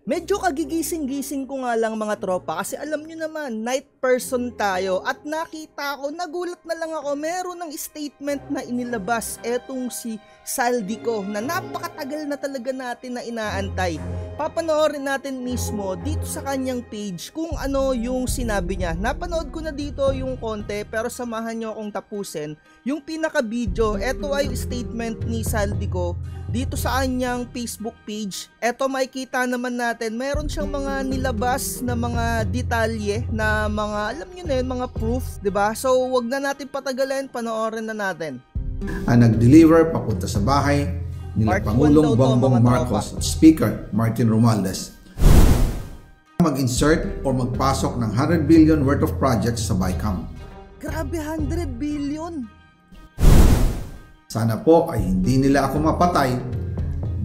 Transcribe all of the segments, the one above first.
Medyo kagigising-gising ko nga lang mga tropa kasi alam nyo naman, night person tayo at nakita ko, nagulat na lang ako, meron ng statement na inilabas etong si Saldico na napakatagal na talaga natin na inaantay. Papanoorin natin mismo dito sa kanyang page kung ano yung sinabi niya. Napanood ko na dito yung konti pero samahan nyo akong tapusin yung pinaka-video. Ito ay statement ni Saldico dito sa kanyang Facebook page. Eto makikita naman natin, meron siyang mga nilabas na mga detalye na mga, alam nyo na yun, mga proof, 'di ba? So wag na natin patagalin, panoorin na natin. Ang nag-deliver papunta sa bahay nila Pangulong Bongbong Marcos at Speaker Martin Romualdez mag-insert o magpasok ng 100 billion worth of projects sa BICAM. Grabe, 100 billion! Sana po ay hindi nila ako mapatay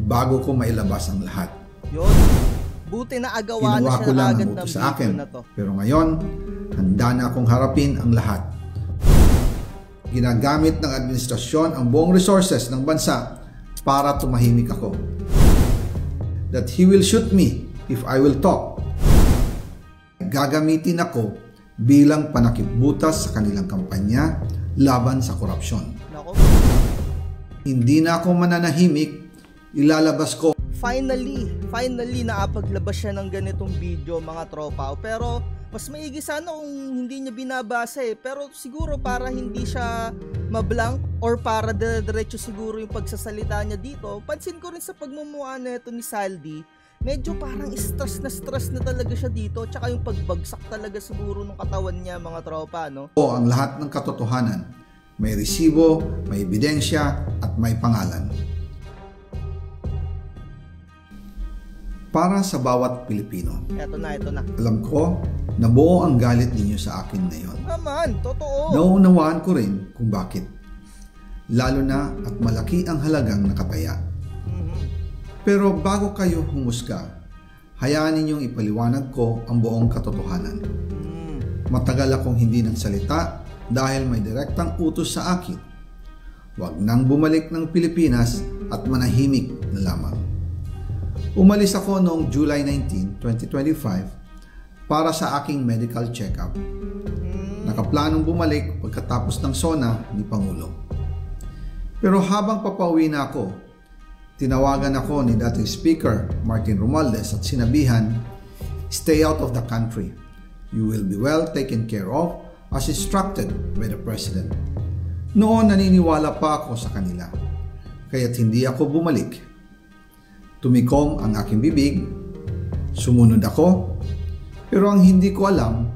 bago ko mailabas ang lahat. Yun. Buti na agawa na Ginawa ko siya lang agad ang ng utos sa video akin, na to. pero ngayon, handa na akong harapin ang lahat. Ginagamit ng administrasyon ang buong resources ng bansa para tumahimik ako. That he will shoot me if I will talk. Gagamitin ako bilang panakipbutas sa kanilang kampanya laban sa korupsyon. Nako. Hindi na ako mananahimik, ilalabas ko. Finally nakapaglabas siya ng ganitong video mga tropa. Pero mas maigi sana kung hindi niya binabasa pero siguro para hindi siya mablank or para diretso siguro yung pagsasalita niya dito. Pansin ko rin sa pagmumukha nito ni Saldi, medyo parang stress na talaga siya dito, tsaka yung pagbagsak talaga siguro ng katawan niya mga tropa, no? O ang lahat ng katotohanan. May resibo, may ebidensya, at may pangalan. Para sa bawat Pilipino. Ito na. Alam ko, nabuo ang galit ninyo sa akin ngayon. Naman, totoo. Naunawaan ko rin kung bakit. Lalo na at malaki ang halagang nakataya. Pero bago kayo humusga, hayaan ninyong ipaliwanag ko ang buong katotohanan. Matagal akong hindi nagsalita dahil may direktang utos sa akin. Huwag nang bumalik ng Pilipinas at manahimik na lamang. Umalis ako noong July 19, 2025 para sa aking medical check-up. Nakaplanong bumalik pagkatapos ng SONA ni Pangulo. Pero habang papauwi na ako, tinawagan ako ni dating Speaker Martin Romualdez at sinabihan, "Stay out of the country. You will be well taken care of as instructed by the President." Noon naniniwala pa ako sa kanila, kaya't hindi ako bumalik. Tumikom ang aking bibig, sumunod ako, pero ang hindi ko alam,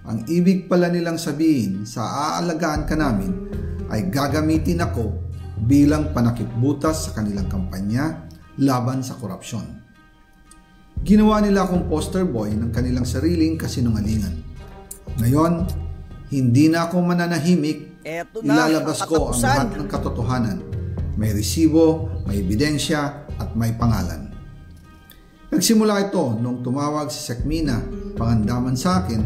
ang ibig pala nilang sabihin sa aalagaan ka namin ay gagamitin ako bilang panakipbutas sa kanilang kampanya laban sa korupsyon. Ginawa nila akong poster boy ng kanilang sariling kasinungalingan. Ngayon, hindi na ako mananahimik, ilalabas ko ang lahat ng katotohanan. May resibo, may ebidensya, at may pangalan. Nagsimula ito nung tumawag si Sekmina Pangandaman sa akin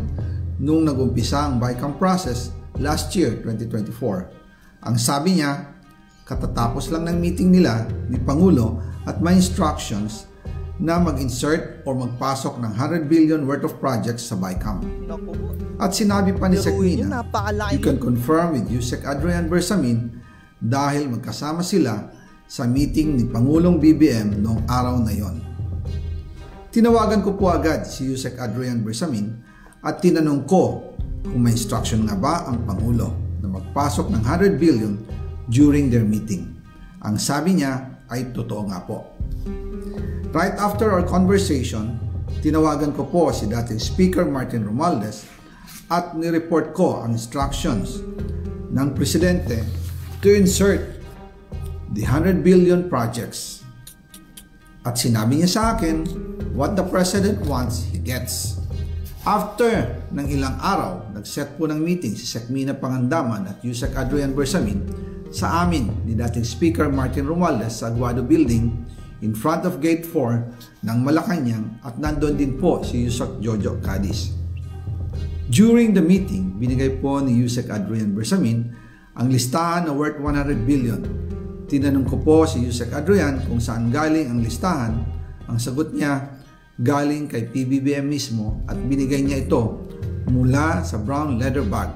nung nag-umpisa ang BICAM process last year, 2024. Ang sabi niya, katatapos lang ng meeting nila ni Pangulo at may instructions na mag-insert or magpasok ng 100 billion worth of projects sa BICAM. At sinabi pa ni Sekmina, you can confirm with Yusek Adrian Bersamin dahil magkasama sila sa meeting ni Pangulong BBM noong araw na yon. Tinawagan ko po agad si Yusek Adrian Bersamin at tinanong ko kung may instruction nga ba ang Pangulo na magpasok ng 100 billion during their meeting. Ang sabi niya ay totoo nga po. Right after our conversation, tinawagan ko po si dating Speaker Martin Romualdez at nireport ko ang instructions ng Presidente to insert the 100 billion projects. At sinabi niya sa akin, what the President wants, he gets. After ng ilang araw, nag-set po ng meeting si Sekmina Pangandaman at Yusek Adrian Bersamin sa amin ni dating Speaker Martin Romualdez sa Aguado Building in front of Gate 4 ng Malacanang at nandun din po si Yusek Jojo Cadiz. During the meeting, binigay po ni Yusek Adrian Bersamin ang listahan na worth 100 billion. Tinanong ko po si Yusek Adrian kung saan galing ang listahan. Ang sagot niya, galing kay PBBM mismo at binigay niya ito mula sa brown leather bag.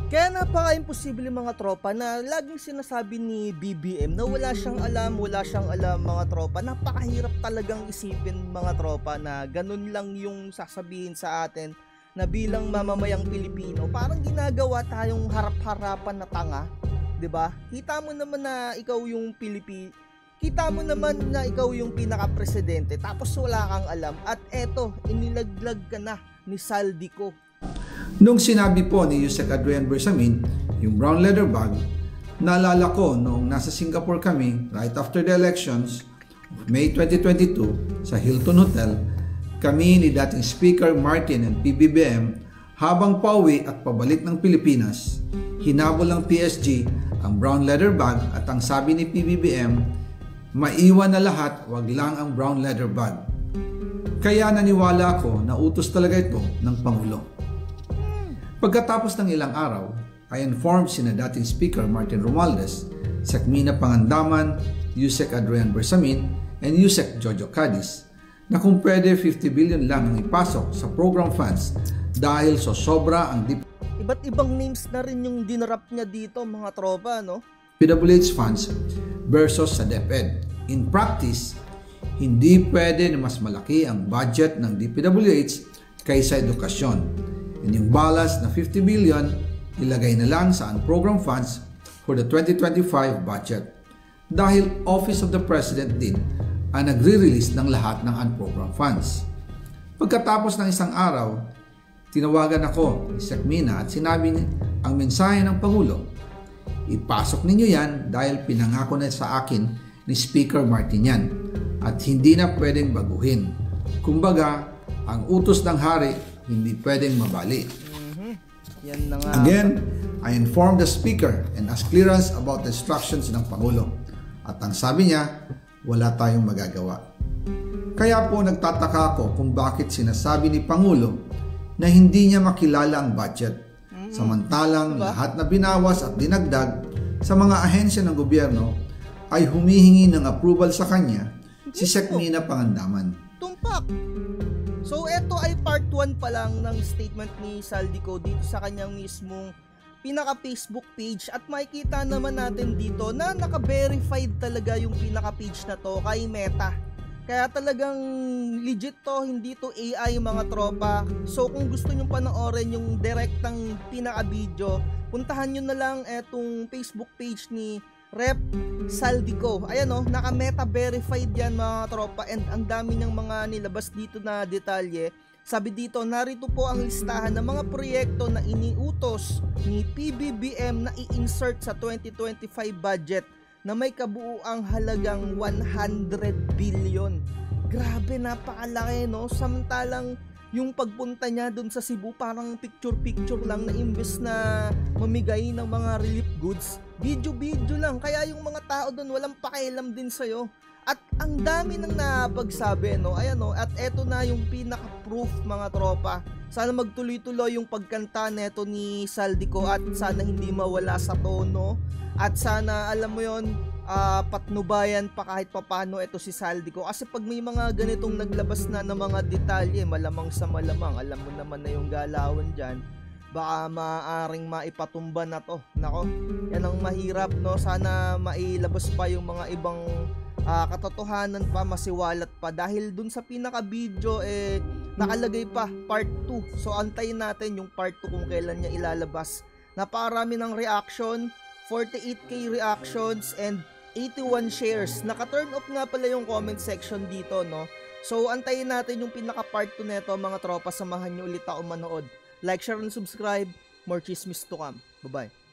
Kaya napaka-imposible mga tropa na laging sinasabi ni BBM na wala siyang alam mga tropa. Napakahirap talagang isipin mga tropa na ganun lang yung sasabihin sa atin na bilang mamamayang Pilipino. Parang ginagawa tayong harap-harapan na tanga, 'di ba? Kita mo naman na ikaw yung pinaka-presidente tapos wala kang alam at eto, inilaglag ka na ni Saldico. Nung sinabi po ni Yusek Adrian Bersamin yung brown leather bag, naalala ko noong nasa Singapore kami right after the elections of May 2022 sa Hilton Hotel, kami ni dating Speaker Martin and PBBM habang pauwi at pabalik ng Pilipinas, hinabol ng PSG ang brown leather bag at ang sabi ni PBBM, maiwan na lahat, wag lang ang brown leather bag. Kaya naniwala ako na utos talaga ito ng Pangulo. Pagkatapos ng ilang araw, I informed sina dating Speaker Martin Romualdez, Sekmina Pangandaman, Yusek Adrian Bersamin, and Yusek Jojo Cadiz na kung pwede 50 billion lang ang ipasok sa program funds dahil sobra ang Iba't ibang names na rin yung dinarap niya dito mga tropa, no? DPWH funds versus sa DepEd. In practice, hindi pwede na mas malaki ang budget ng DPWH kaysa edukasyon. And yung balance na 50 billion, ilagay na lang sa unprogrammed funds for the 2025 budget. Dahil Office of the President din ang nagre-release ng lahat ng unprogrammed funds. Pagkatapos ng isang araw, tinawagan ako ni Sekmina at sinabi niya ang mensahe ng Pangulo. Ipasok ninyo yan dahil pinangako na sa akin ni Speaker Martin yan at hindi na pwedeng baguhin. Kumbaga, ang utos ng hari hindi pwedeng mabali. Yan na nga. Again, I informed the Speaker and asked clearance about the instructions ng Pangulo. At ang sabi niya, wala tayong magagawa. Kaya po nagtataka ako kung bakit sinasabi ni Pangulo na hindi niya makilala ang budget. Samantalang lahat na binawas at dinagdag sa mga ahensya ng gobyerno ay humihingi ng approval sa kanya si Sekmina Pangandaman. Tumpak! So eto ay part 1 pa lang ng statement ni Saldico dito sa kanyang mismong pinaka-Facebook page at makikita naman natin dito na naka-verified talaga yung pinaka-page na to kay Meta. Kaya talagang legit to, hindi to AI mga tropa. So kung gusto nyo panoorin yung direktang pinaka-video, puntahan nyo na lang etong Facebook page ni Rep Saldico. Ayan o, naka-Meta verified yan mga tropa and ang dami niyang mga nilabas dito na detalye. Sabi dito, narito po ang listahan ng mga proyekto na iniutos ni PBBM na i-insert sa 2025 budget na may kabuuang halagang 100 billion. Grabe, napakalaki no? Samantalang yung pagpunta niya dun sa Cebu parang picture-picture lang na imbes na mamigay ng mga relief goods, video-video lang. Kaya yung mga tao dun walang pakialam din sa'yo. At ang dami nang napagsabi, no? Ayan, no? At eto na yung pinaka-proof mga tropa. Sana magtuloy-tuloy yung pagkanta neto ni Saldico at sana hindi mawala sa tono. At sana, alam mo yon, patnubayan pa kahit papano ito si Saldico. Kasi pag may mga ganitong naglabas na ng mga detalye, malamang sa malamang, alam mo naman na yung galawan dyan, baka maaaring maipatumba na to. Nako, yan ang mahirap, no? Sana mailabas pa yung mga ibang katotohanan pa, masiwalat pa. Dahil dun sa pinaka-video, nakalagay pa part 2. So, antayin natin yung part 2 kung kailan niya ilalabas. Napakarami ng reaction, 48k reactions and 81 shares. Naka-turn off nga pala yung comment section dito, no? So, antayin natin yung pinaka-part 2 neto, mga tropa. Samahan nyo ulit ako manood. Like, share, and subscribe. More chismis to come. Bye-bye.